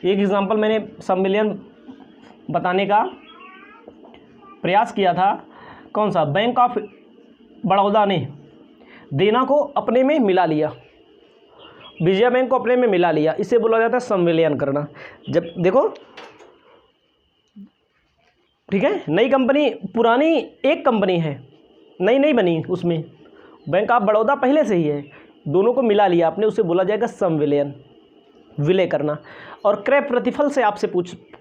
एक एग्जांपल मैंने संविलियन बताने का प्रयास किया था। कौन सा? बैंक ऑफ बड़ौदा ने देना को अपने में मिला लिया, विजया बैंक को अपने में मिला लिया, इसे बोला जाता है संविलियन करना। जब देखो, ठीक है, नई कंपनी, पुरानी एक कंपनी है, नई नहीं बनी, उसमें बैंक ऑफ बड़ौदा पहले से ही है, दोनों को मिला लिया आपने, उसे बोला जाएगा संविलियन, विलय करना। और क्रय प्रतिफल से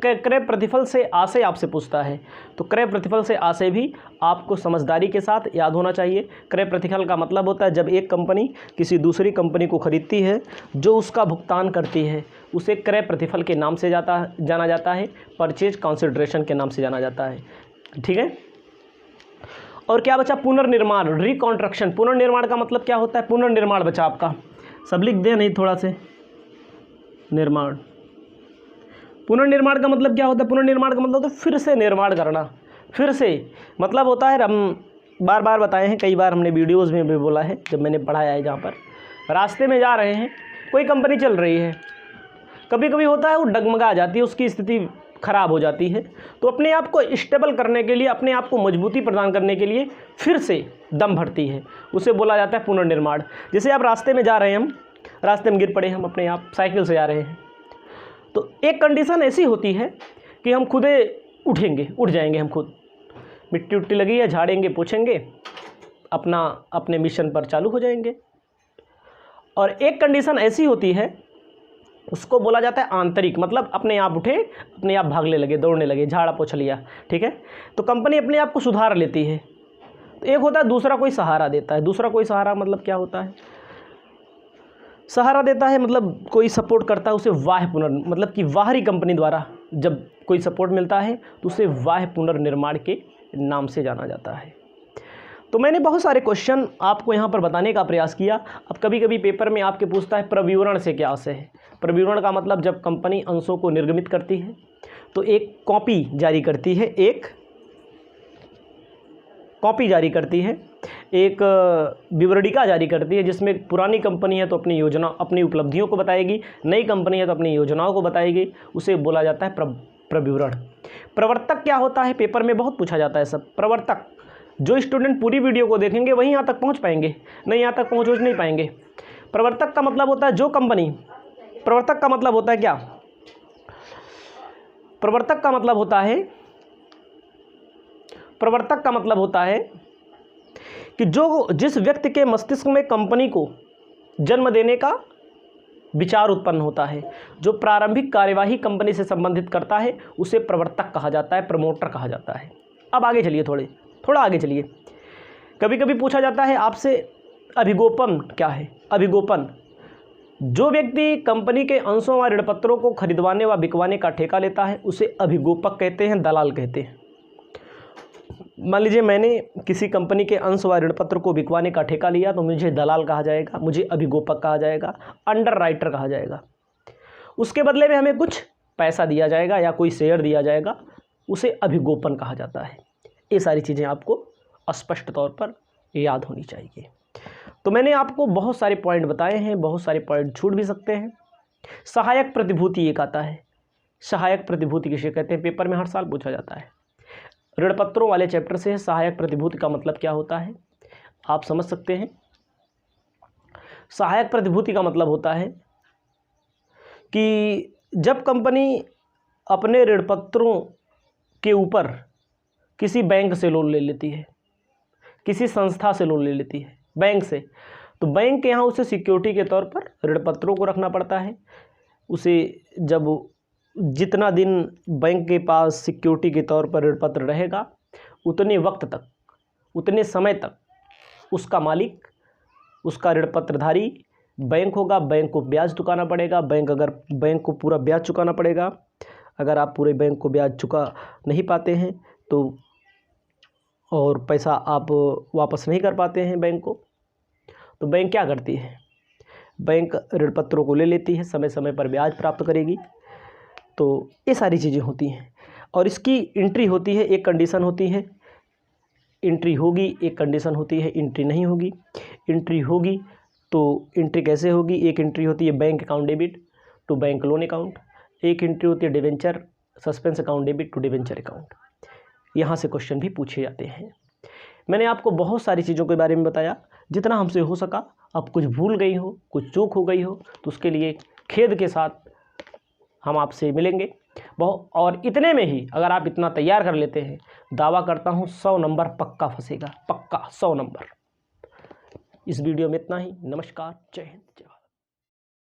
क्रय प्रतिफल से आशय आपसे पूछता है, तो क्रय प्रतिफल से आशय भी आपको समझदारी के साथ याद होना चाहिए। क्रय प्रतिफल का मतलब होता है जब एक कंपनी किसी दूसरी कंपनी को खरीदती है, जो उसका भुगतान करती है उसे क्रय प्रतिफल के नाम से जाना जाता है, परचेज कंसिडरेशन के नाम से जाना जाता है, ठीक है। और क्या बचा? पुनर्निर्माण, रिकॉन्स्ट्रक्शन। पुनर्निर्माण का मतलब क्या होता है? पुनर्निर्माण बचा आपका, सब लिख दें नहीं थोड़ा से, निर्माण। पुनर्निर्माण का मतलब क्या होता है? पुनर्निर्माण का मतलब होता है फिर से निर्माण करना। फिर से मतलब होता है, हम बार बार बताए हैं, कई बार हमने वीडियोज़ में भी बोला है जब मैंने पढ़ाया है, जहाँ पर रास्ते में जा रहे हैं, कोई कंपनी चल रही है, कभी कभी होता है वो डगमगा जाती है, उसकी स्थिति खराब हो जाती है, तो अपने आप को स्टेबल करने के लिए, अपने आप को मजबूती प्रदान करने के लिए फिर से दम भरती है, उसे बोला जाता है पुनर्निर्माण। जैसे आप रास्ते में जा रहे हैं, हम रास्ते में गिर पड़े, हम अपने आप साइकिल से जा रहे हैं, तो एक कंडीशन ऐसी होती है कि हम खुदे उठ जाएंगे, हम खुद, मिट्टी उट्टी लगी है, झाड़ेंगे पोछेंगे, अपने मिशन पर चालू हो जाएंगे। और एक कंडीशन ऐसी होती है, उसको बोला जाता है आंतरिक, मतलब अपने आप उठे, अपने आप भागने लगे, दौड़ने लगे, झाड़ा पोछ लिया, ठीक है, तो कंपनी अपने आप को सुधार लेती है। तो एक होता है दूसरा कोई सहारा देता है। दूसरा कोई सहारा मतलब क्या होता है? सहारा देता है मतलब कोई सपोर्ट करता है, उसे मतलब कि बाहरी कंपनी द्वारा जब कोई सपोर्ट मिलता है तो उसे बाह्य पुनर्निर्माण के नाम से जाना जाता है। तो मैंने बहुत सारे क्वेश्चन आपको यहाँ पर बताने का प्रयास किया। अब कभी कभी पेपर में आपके पूछता है प्रविवरण से क्या आशय है। प्रविवरण का मतलब जब कंपनी अंशों को निर्गमित करती है तो एक कॉपी जारी करती है, एक विवरणिका जारी करती है, जिसमें पुरानी कंपनी है तो अपनी योजना, अपनी उपलब्धियों को बताएगी, नई कंपनी है तो अपनी योजनाओं को बताएगी, उसे बोला जाता है प्रविवरण। प्रवर्तक क्या होता है, पेपर में बहुत पूछा जाता है सब। प्रवर्तक, जो स्टूडेंट पूरी वीडियो को देखेंगे वही यहाँ तक पहुँच पाएंगे, नहीं यहाँ तक पहुँच नहीं पाएंगे। प्रवर्तक का मतलब होता है जो कंपनी, प्रवर्तक का मतलब होता है क्या, प्रवर्तक का मतलब होता है, प्रवर्तक का मतलब होता है कि जिस व्यक्ति के मस्तिष्क में कंपनी को जन्म देने का विचार उत्पन्न होता है, जो प्रारंभिक कार्यवाही कंपनी से संबंधित करता है, उसे प्रवर्तक कहा जाता है, प्रमोटर कहा जाता है। अब आगे चलिए, थोड़ा आगे चलिए। कभी कभी पूछा जाता है आपसे अभिगोपन क्या है। अभिगोपन, जो व्यक्ति कंपनी के अंशों व ऋणपत्रों को खरीदवाने व बिकवाने का ठेका लेता है उसे अभिगोपक कहते हैं, दलाल कहते हैं। मान लीजिए मैंने किसी कंपनी के अंश व ऋणपत्र को बिकवाने का ठेका लिया तो मुझे दलाल कहा जाएगा, मुझे अभिगोपक कहा जाएगा, अंडर राइटर कहा जाएगा। उसके बदले में हमें कुछ पैसा दिया जाएगा या कोई शेयर दिया जाएगा, उसे अभिगोपन कहा जाता है। ये सारी चीज़ें आपको स्पष्ट तौर पर याद होनी चाहिए। तो मैंने आपको बहुत सारे पॉइंट बताए हैं, बहुत सारे पॉइंट छूट भी सकते हैं। सहायक प्रतिभूति एक आता है, सहायक प्रतिभूति किसे कहते हैं, पेपर में हर साल पूछा जाता है। ऋणपत्रों वाले चैप्टर से सहायक प्रतिभूति का मतलब क्या होता है आप समझ सकते हैं। सहायक प्रतिभूति का मतलब होता है कि जब कंपनी अपने ऋणपत्रों के ऊपर किसी बैंक से लोन ले लेती है, किसी संस्था से लोन ले लेती है, बैंक से, तो बैंक के यहाँ उसे सिक्योरिटी के तौर पर ऋणपत्रों को रखना पड़ता है। उसे जब जितना दिन बैंक के पास सिक्योरिटी के तौर पर ऋणपत्र रहेगा उतने वक्त तक, उतने समय तक उसका मालिक, उसका ऋणपत्रधारी बैंक होगा। बैंक को ब्याज चुकाना पड़ेगा, बैंक को पूरा ब्याज चुकाना पड़ेगा। अगर आप पूरे बैंक को ब्याज चुका नहीं पाते हैं तो और पैसा आप वापस नहीं कर पाते हैं बैंक को, तो बैंक क्या करती है, बैंक ऋणपत्रों को ले लेती है, समय समय पर ब्याज प्राप्त करेगी। तो ये सारी चीज़ें होती हैं और इसकी एंट्री होती है, एक कंडीशन होती है, एंट्री होगी, एक कंडीशन होती है एंट्री नहीं होगी। एंट्री होगी तो एंट्री कैसे होगी, एक एंट्री होती है bank account debit to bank loan account, एक एंट्री होती है debenture suspense account debit to debenture account. यहाँ से क्वेश्चन भी पूछे जाते हैं। मैंने आपको बहुत सारी चीज़ों के बारे में बताया, जितना हमसे हो सका। अब कुछ भूल गई हो, कुछ चूक हो गई हो तो उसके लिए खेद के साथ हम आपसे मिलेंगे। और इतने में ही अगर आप इतना तैयार कर लेते हैं, दावा करता हूँ 100 नंबर पक्का फंसेगा, पक्का 100 नंबर। इस वीडियो में इतना ही। नमस्कार, जय हिंद, जय भारत।